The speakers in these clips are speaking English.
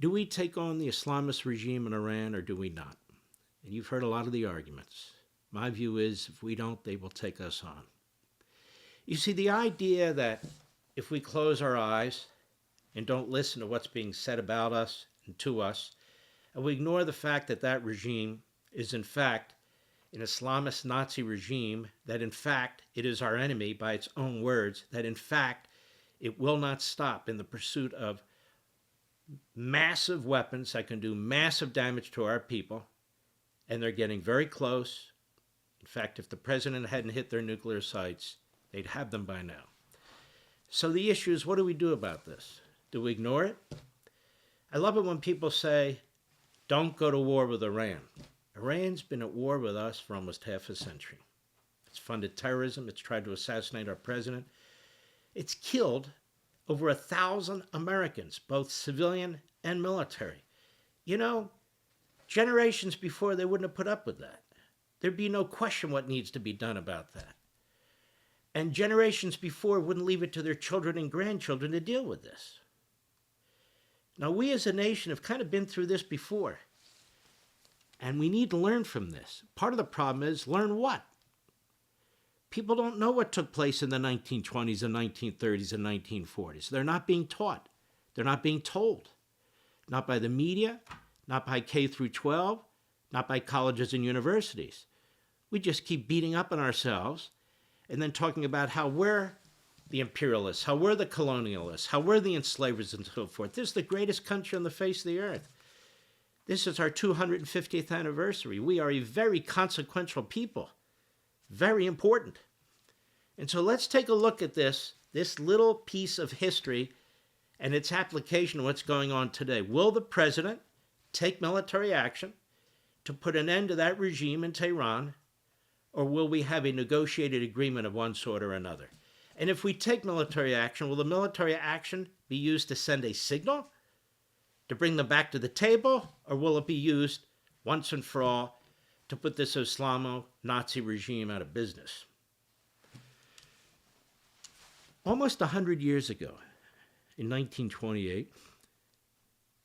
Do we take on the Islamist regime in Iran or do we not? And you've heard a lot of the arguments. My view is if we don't, they will take us on. You see, the idea that if we close our eyes and don't listen to what's being said about us and to us, and we ignore the fact that that regime is in fact an Islamist-Nazi regime, that in fact it is our enemy by its own words, that in fact it will not stop in the pursuit of massive weapons that can do massive damage to our people, and they're getting very close. In fact, if the president hadn't hit their nuclear sites, they'd have them by now. So the issue is, what do we do about this? Do we ignore it? I love it when people say, don't go to war with Iran. Iran's been at war with us for almost half a century. It's funded terrorism. It's tried to assassinate our president. It's killed over 1,000 Americans, both civilian and military. You know, generations before, they wouldn't have put up with that. There'd be no question what needs to be done about that. And generations before wouldn't leave it to their children and grandchildren to deal with this. Now, we as a nation have kind of been through this before. And we need to learn from this. Part of the problem is, learn what? People don't know what took place in the 1920s and 1930s and 1940s. They're not being taught. They're not being told. Not by the media, not by K through 12, not by colleges and universities. We just keep beating up on ourselves and then talking about how we're the imperialists, how we're the colonialists, how we're the enslavers and so forth. This is the greatest country on the face of the earth. This is our 250th anniversary. We are a very consequential people. Very important. And so let's take a look at this little piece of history and its application to what's going on today. Will the president take military action to put an end to that regime in Tehran, or will we have a negotiated agreement of one sort or another? And if we take military action, will the military action be used to send a signal, to bring them back to the table, or will it be used once and for all to put this Islamo-Nazi regime out of business? Almost 100 years ago, in 1928,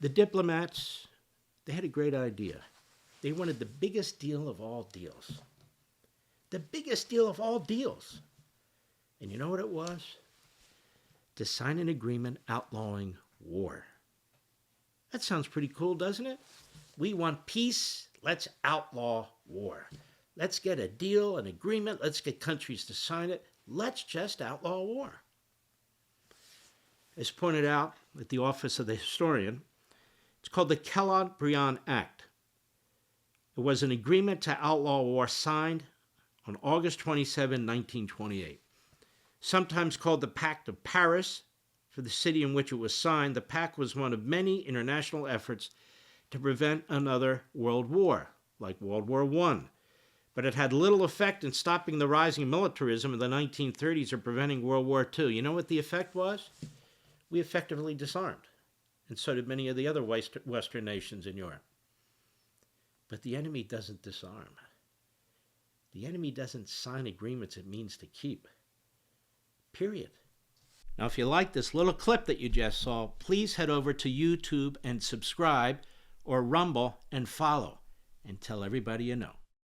the diplomats, they had a great idea. They wanted the biggest deal of all deals. The biggest deal of all deals. And you know what it was? To sign an agreement outlawing war. That sounds pretty cool, doesn't it? We want peace. Let's outlaw war. Let's get a deal, an agreement. Let's get countries to sign it. Let's just outlaw war. As pointed out at the Office of the Historian, it's called the Kellogg-Briand Pact. It was an agreement to outlaw war signed on August 27, 1928. Sometimes called the Pact of Paris for the city in which it was signed, the pact was one of many international efforts to prevent another world war, like World War I. But it had little effect in stopping the rising militarism in the 1930s or preventing World War II. You know what the effect was? We effectively disarmed, and so did many of the other Western nations in Europe. But the enemy doesn't disarm. The enemy doesn't sign agreements it means to keep. Period. Now, if you like this little clip that you just saw, please head over to YouTube and subscribe, or Rumble and follow, and tell everybody you know.